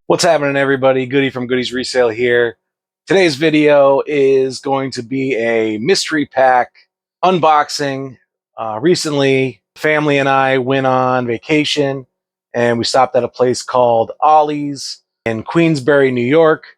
What's happening, everybody? Goody from Goody's Resale here. Today's video is going to be a mystery pack unboxing. Recently, family and I went on vacation and we stopped at a place called Ollie's in Queensbury, New York.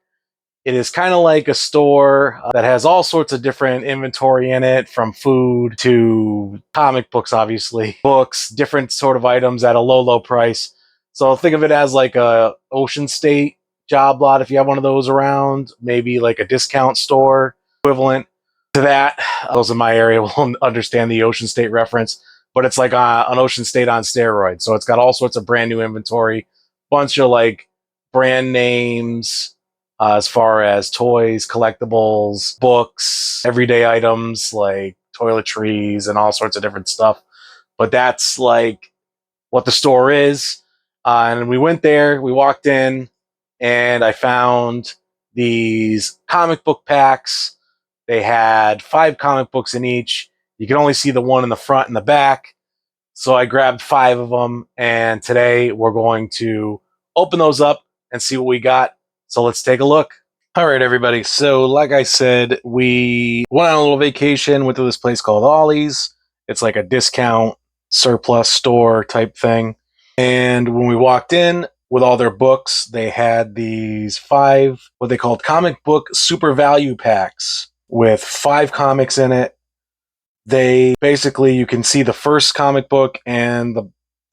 It is kind of like a store that has all sorts of different inventory in it, from food to comic books, obviously, books, different sort of items at a low price. So think of it as like a Ocean State job lot if you have one of those around, maybe like a discount store equivalent to that. Those in my area will understand the Ocean State reference, but it's like an Ocean State on steroids. So it's got all sorts of brand new inventory, bunch of like brand names, as far as toys, collectibles, books, everyday items like toiletries and all sorts of different stuff. But that's like what the store is. And we went there, we walked in, and I found these comic book packs. They had 5 comic books in each. You can only see the one in the front and the back. So I grabbed 5 of them, and today we're going to open those up and see what we got. So let's take a look. All right, everybody. So like I said, we went on a little vacation, went to this place called Ollie's. It's like a discount surplus store type thing. And when we walked in with all their books, they had these 5, what they called comic book super value packs with 5 comics in it. They basically, you can see the first comic book and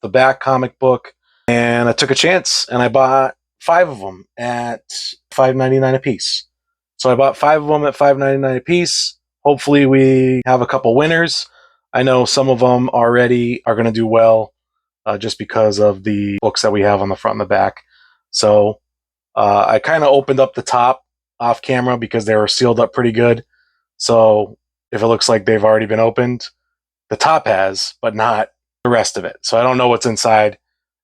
the back comic book. And I took a chance and I bought 5 of them at $5.99 a piece. So I bought 5 of them at $5.99 a piece. Hopefully we have a couple winners. I know some of them already are going to do well just because of the books that we have on the front and the back. So I kind of opened up the top off camera because they were sealed up pretty good. So if it looks like they've already been opened, the top has, but not the rest of it. So I don't know what's inside,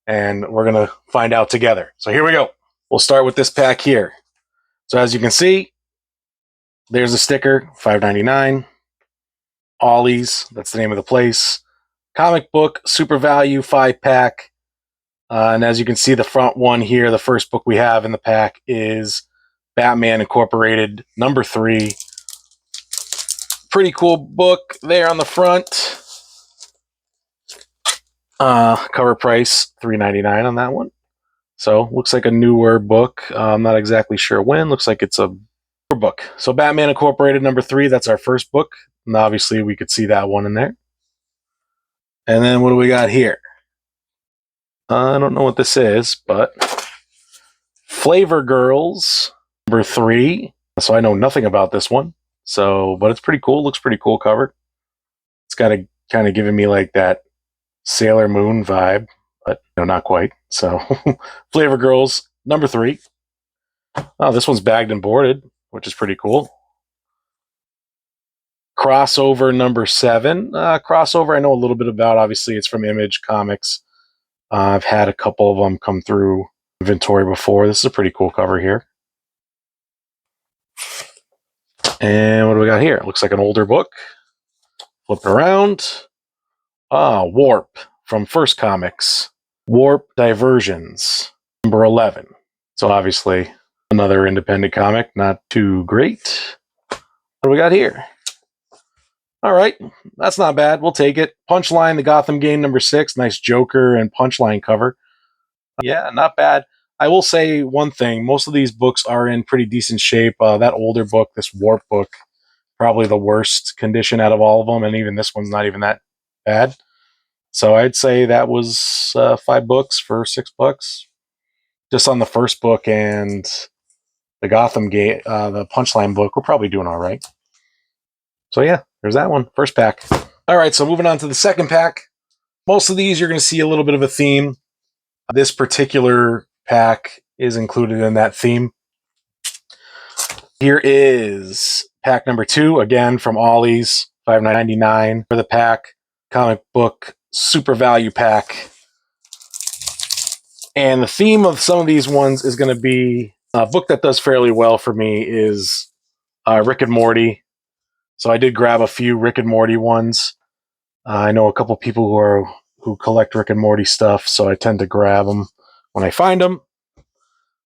and we're going to find out together. So here we go. We'll start with this pack here. So as you can see, there's a sticker, $5.99. Ollie's, that's the name of the place. Comic book, super value, 5-pack. And as you can see, the front one here, the first book we have in the pack is Batman Incorporated, number 3. Pretty cool book there on the front. Cover price $3.99 on that one. So looks like a newer book. I'm not exactly sure when. Looks like it's a book. So Batman Incorporated number 3, that's our first book. And obviously we could see that one in there. And then what do we got here? I don't know what this is, but Flavor Girls number 3. So I know nothing about this one. So, but it's pretty cool. Looks pretty cool covered. It's got a kind of giving me like that Sailor Moon vibe, but no, not quite. So Flavor Girls number 3. Oh, this one's bagged and boarded, which is pretty cool. Crossover number 7. Crossover I know a little bit about. Obviously, it's from Image Comics. I've had a couple of them come through inventory before. This is a pretty cool cover here. And what do we got here? It looks like an older book. Flip it around. Warp from First Comics. Warp Diversions, number 11. So obviously another independent comic, not too great. What do we got here? All right, that's not bad. We'll take it. Punchline, the Gotham game, number 6. Nice Joker and Punchline cover. Yeah, not bad. I will say one thing. Most of these books are in pretty decent shape. That older book, this Warp book, probably the worst condition out of all of them, and even this one's not even that bad. So I'd say that was 5 books for $6. Just on the first book and the Gotham game, the Punchline book, we're probably doing all right. So yeah, there's that one. First pack. All right, so moving on to the second pack. Most of these you're going to see a little bit of a theme. This particular pack is included in that theme. Here is pack number 2, again from Ollie's, $5.99 for the pack. Comic book super value pack. And the theme of some of these ones is going to be a book that does fairly well for me is Rick and Morty. So I did grab a few Rick and Morty ones. I know a couple people who collect Rick and Morty stuff, so I tend to grab them when I find them.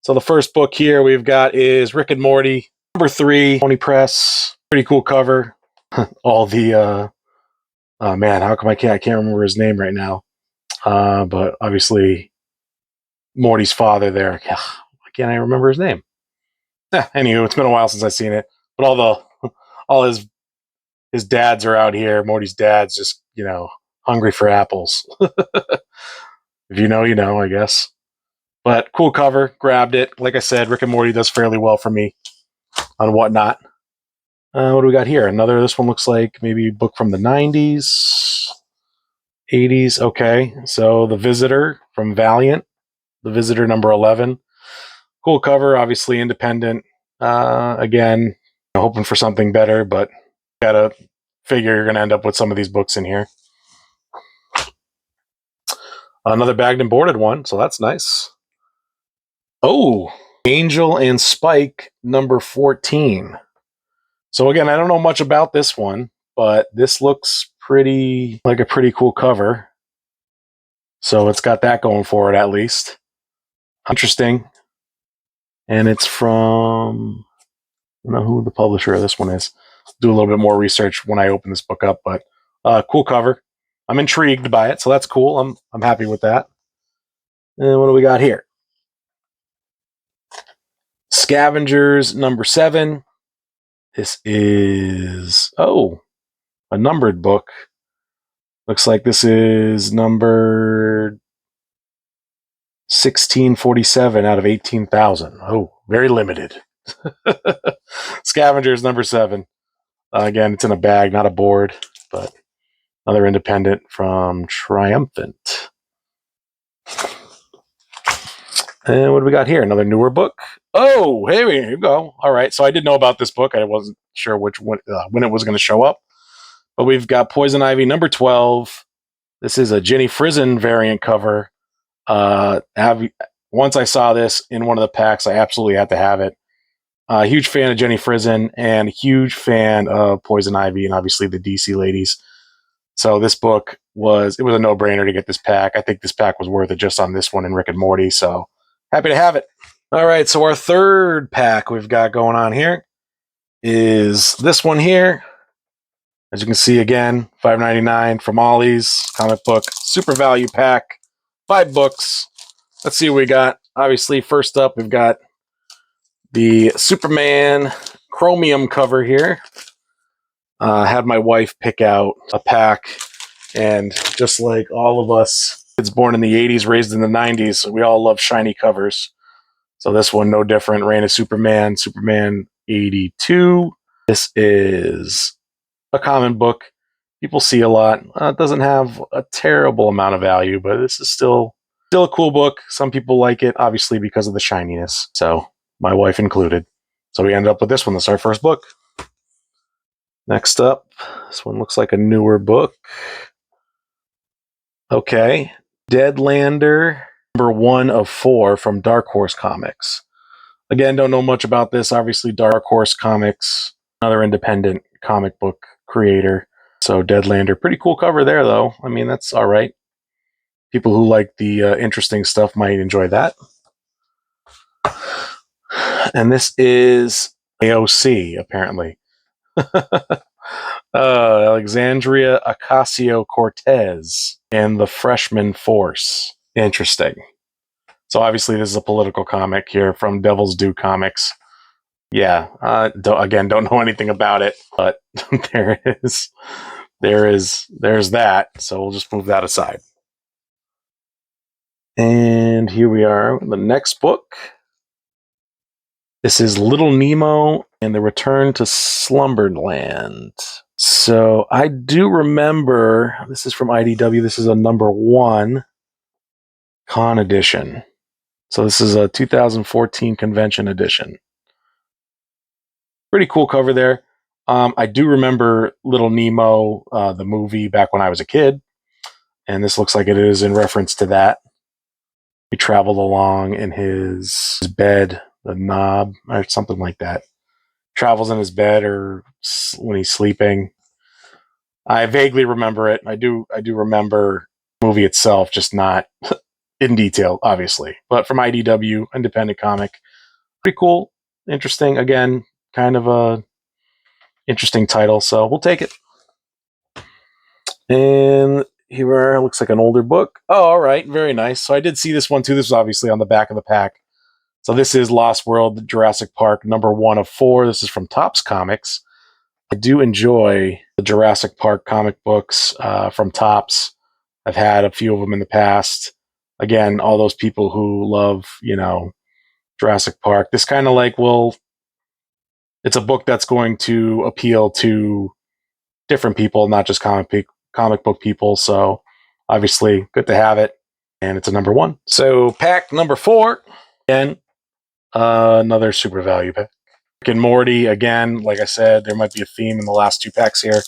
So the first book here we've got is Rick and Morty, number 3, Pony Press. Pretty cool cover. All the oh man, how come I can't remember his name right now? But obviously Morty's father there. Why can't I remember his name? Anywho, it's been a while since I've seen it. But all his dads are out here. Morty's dad's just, hungry for apples. If you know, you know, I guess. But cool cover, grabbed it. Like I said, Rick and Morty does fairly well for me on Whatnot. What do we got here? This one looks like maybe a book from the 90s, 80s. Okay, so The Visitor from Valiant, The Visitor number 11. Cool cover, obviously independent. Again, hoping for something better, but gotta figure you're gonna end up with some of these books in here. Another bagged and boarded one, so that's nice. Oh, Angel and Spike number 14. So again, I don't know much about this one, but this looks pretty cool cover. So it's got that going for it at least. Interesting. And it's from, I don't know who the publisher of this one is. Do a little bit more research when I open this book up, but cool cover. I'm intrigued by it, so that's cool. I'm happy with that. And what do we got here? Scavengers number 7. This is a numbered book. Looks like this is number 1647 out of 18,000. Oh, very limited. Scavengers number 7. Again, it's in a bag, not a board, but another independent from Triumphant. And what do we got here? Another newer book. Oh, hey, here you go. All right, so I did know about this book. I wasn't sure when it was going to show up. But we've got Poison Ivy number 12. This is a Jenny Frison variant cover. Once I saw this in one of the packs, I absolutely had to have it. Huge fan of Jenny Frison and huge fan of Poison Ivy and obviously the DC ladies. So this book was a no-brainer to get this pack. I think this pack was worth it just on this one and Rick and Morty. So happy to have it. All right, so our third pack we've got going on here is this one here. As you can see, again, $5.99 from Ollie's comic book super value pack. 5 books. Let's see what we got. Obviously, first up, we've got the Superman chromium cover here. Had my wife pick out a pack, and just like all of us, kids born in the 80s, raised in the 90s, we all love shiny covers. So this one, no different. Reign of Superman, Superman 82. This is a common book. People see a lot. It doesn't have a terrible amount of value, but this is still a cool book. Some people like it, obviously, because of the shininess. So my wife included. So we ended up with this one. This is our first book. Next up, this one looks like a newer book. Okay. Deadlander, number 1 of 4 from Dark Horse Comics. Again, don't know much about this. Obviously, Dark Horse Comics, another independent comic book creator. So Deadlander, pretty cool cover there, though. I mean, that's all right. People who like the interesting stuff might enjoy that. And this is AOC, apparently. Alexandria Ocasio-Cortez and the Freshman Force. Interesting. So obviously this is a political comic here from Devil's Due Comics. Yeah, don't know anything about it, but there's that. So we'll just move that aside. And here we are, the next book. This is Little Nemo and the Return to Slumberland. So I do remember, this is from IDW, this is a number 1 con edition. So this is a 2014 convention edition. Pretty cool cover there. I do remember Little Nemo, the movie, back when I was a kid. And this looks like it is in reference to that. He traveled along in his bed, the knob, or something like that. Travels in his bed or when he's sleeping. I vaguely remember it. I do remember the movie itself, just not in detail, obviously. But from IDW, independent comic, pretty cool, interesting. Again, kind of a interesting title, so we'll take it. And here looks like an older book. Oh, all right, very nice. So I did see this one too. This was obviously on the back of the pack. So this is Lost World Jurassic Park, #1 of 4. This is from Topps Comics. I do enjoy the Jurassic Park comic books from Topps. I've had a few of them in the past. Again, all those people who love, Jurassic Park. This kind of like it's a book that's going to appeal to different people, not just comic book people. So obviously, good to have it. And it's a #1. So pack #4, again, another super value pack. Rick and Morty, again, like I said, there might be a theme in the last 2 packs here.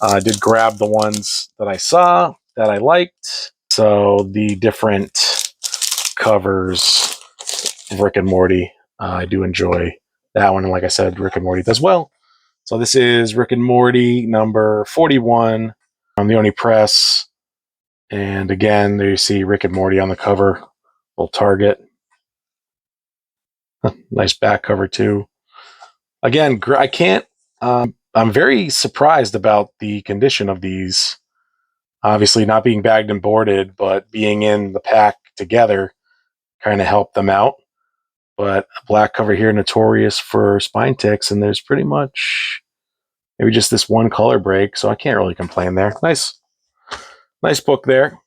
I did grab the ones that I saw that I liked. So the different covers of Rick and Morty, I do enjoy that one. And like I said, Rick and Morty does well. So this is Rick and Morty #41 from the Oni Press. And again, there you see Rick and Morty on the cover. Little Target. Nice back cover too. Again, I can't. I'm very surprised about the condition of these. Obviously, not being bagged and boarded, but being in the pack together kind of helped them out. But a black cover here, notorious for spine ticks, and there's pretty much maybe just this one color break, so I can't really complain there. Nice book there.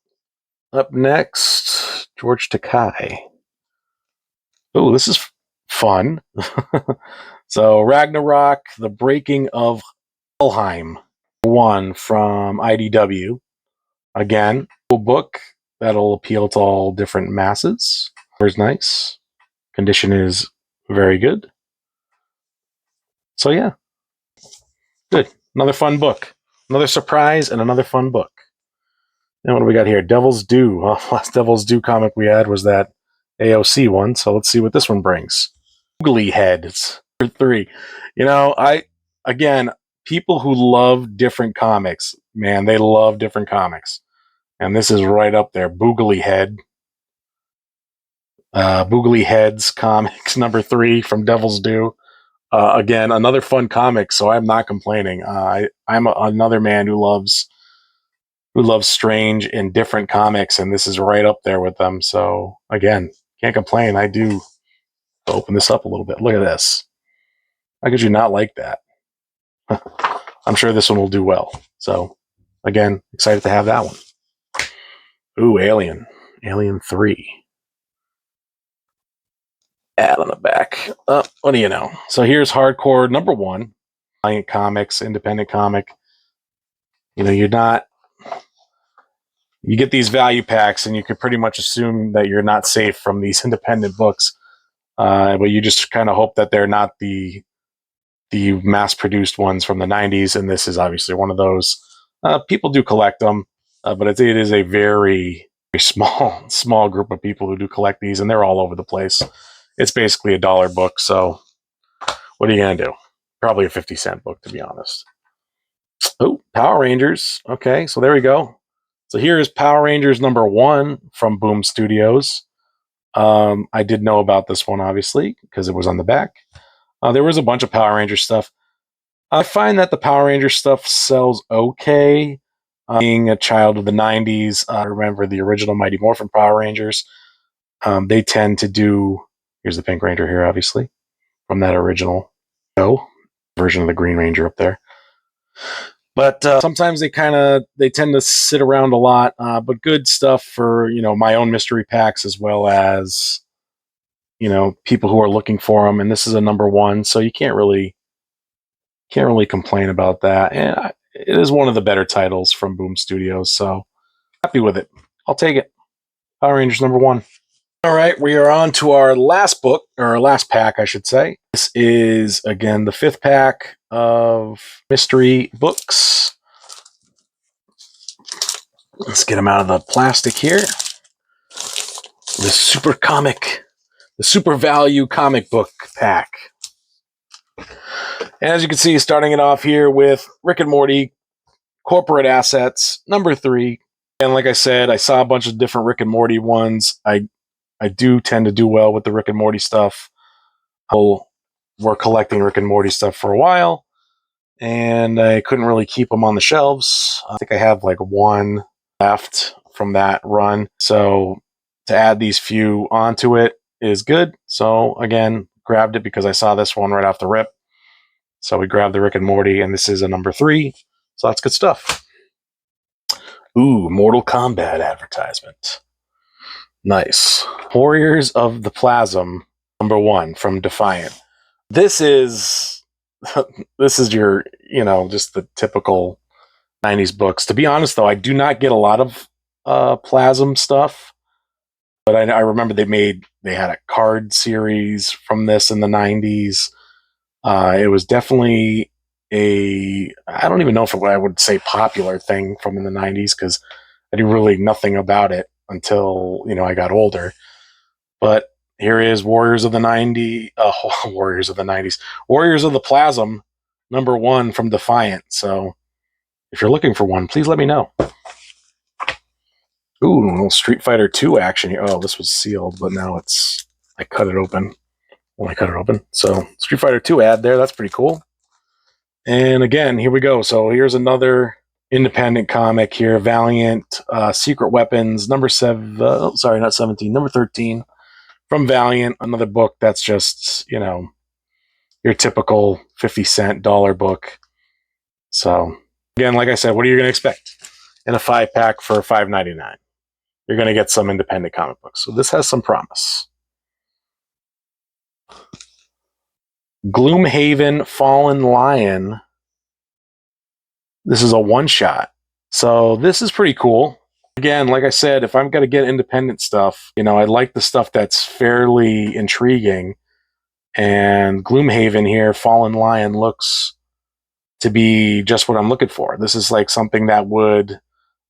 Up next, George Takei. Oh, this is fun. So Ragnarok, The Breaking of Helheim, #1 from IDW. Again, cool book that'll appeal to all different masses. Cover's nice. Condition is very good. So yeah, good. Another fun book. Another surprise and another fun book. And what do we got here? Devil's Due. Well, last Devil's Due comic we had was that AOC one, so let's see what this one brings. Googly Heads for 3. Again, people who love different comics, man, they love different comics. And this is right up there. Boogly Head. Boogly Heads comics #3 from Devil's Due. Again, another fun comic, so I'm not complaining. I'm another man who loves strange and different comics, and this is right up there with them. So again, can't complain. I do open this up a little bit. Look at this. How could you not like that? I'm sure this one will do well. So again, excited to have that one. Ooh, Alien 3. Ad on the back. What do you know? So here's hardcore #1. Valiant Comics, independent comic. You get these value packs and you can pretty much assume that you're not safe from these independent books. But you just kind of hope that they're not the mass-produced ones from the 90s, and this is obviously one of those. People do collect them, but it is a very, very small group of people who do collect these, and they're all over the place. It's basically a $1 book, so what are you going to do? Probably a 50-cent book, to be honest. Oh, Power Rangers. Okay, so there we go. So here is Power Rangers #1 from Boom Studios. I did know about this one, obviously, because it was on the back. There was a bunch of Power Ranger stuff. I find that the Power Ranger stuff sells okay. Being a child of the 90s, I remember the original Mighty Morphin Power Rangers. They tend to do... Here's the Pink Ranger here, obviously, from that original show. Version of the Green Ranger up there. But sometimes they tend to sit around a lot. But good stuff for, my own mystery packs, as well as, people who are looking for them. And this is a #1, so you can't really complain about that. And it is one of the better titles from Boom Studios, so happy with it. I'll take it. Power Rangers #1. All right, we are on to our last book, or our last pack, I should say. This is, again, the 5th pack of mystery books. Let's get them out of the plastic here. The super value comic book pack. And as you can see, starting it off here with Rick and Morty, Corporate Assets, #3. And like I said, I saw a bunch of different Rick and Morty ones. I do tend to do well with the Rick and Morty stuff. We're collecting Rick and Morty stuff for a while, and I couldn't really keep them on the shelves. I think I have like one left from that run. So to add these few onto it is good. So again, grabbed it because I saw this one right off the rip. So we grabbed the Rick and Morty, and this is a number 3. So that's good stuff. Ooh, Mortal Kombat advertisement. Nice. Warriors of the Plasm, number 1 from Defiant. This is your, just the typical 90s books. To be honest, though, I do not get a lot of Plasm stuff, but I remember they had a card series from this in the 90s. It was definitely I don't even know if I would say popular thing from in the 90s, because I knew really nothing about it until, I got older. But here is Warriors of the 90s, Warriors of the Plasm, number 1 from Defiant. So if you're looking for one, please let me know. Ooh, a little Street Fighter 2 action here. Oh, this was sealed, but now I cut it open. So Street Fighter 2 ad there. That's pretty cool. And again, here we go. So here's another independent comic here. Valiant, Secret Weapons, number 7. Sorry, not 17. Number 13 from Valiant. Another book that's just, your typical 50-cent dollar book. So again, like I said, what are you going to expect in a 5-pack for $5.99? You're going to get some independent comic books. So this has some promise. Gloomhaven Fallen Lion. This is a one-shot. So this is pretty cool. Again, like I said, if I'm going to get independent stuff, I like the stuff that's fairly intriguing. And Gloomhaven here, Fallen Lion, looks to be just what I'm looking for. This is like something that would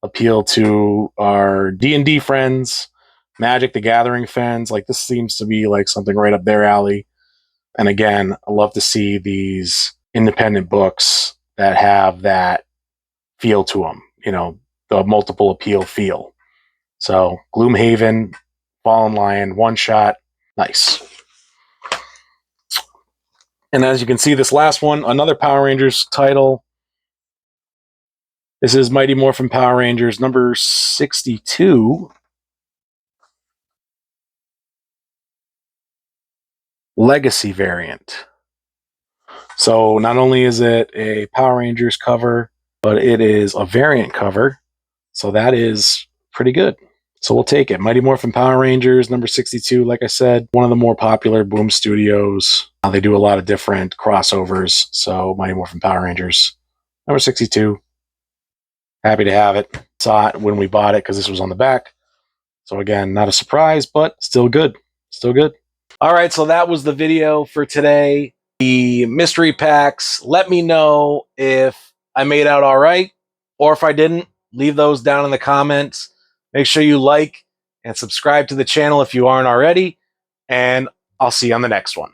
appeal to our D&D friends, Magic the Gathering fans. Like, this seems to be like something right up their alley. And again, I love to see these independent books that have that feel to them, the multiple appeal feel. So Gloomhaven, Fallen Lion, one shot, nice. And as you can see, this last one, another Power Rangers title. This is Mighty Morphin Power Rangers number 62. Legacy variant. So not only is it a Power Rangers cover, but it is a variant cover. So that is pretty good. So we'll take it. Mighty Morphin Power Rangers number 62. Like I said, one of the more popular Boom Studios. They do a lot of different crossovers. So Mighty Morphin Power Rangers number 62. Happy to have it. Saw it when we bought it because this was on the back. So again, not a surprise, but still good. Still good. All right, so that was the video for today. The mystery packs. Let me know if I made out all right, or if I didn't. Leave those down in the comments. Make sure you like and subscribe to the channel if you aren't already, and I'll see you on the next one.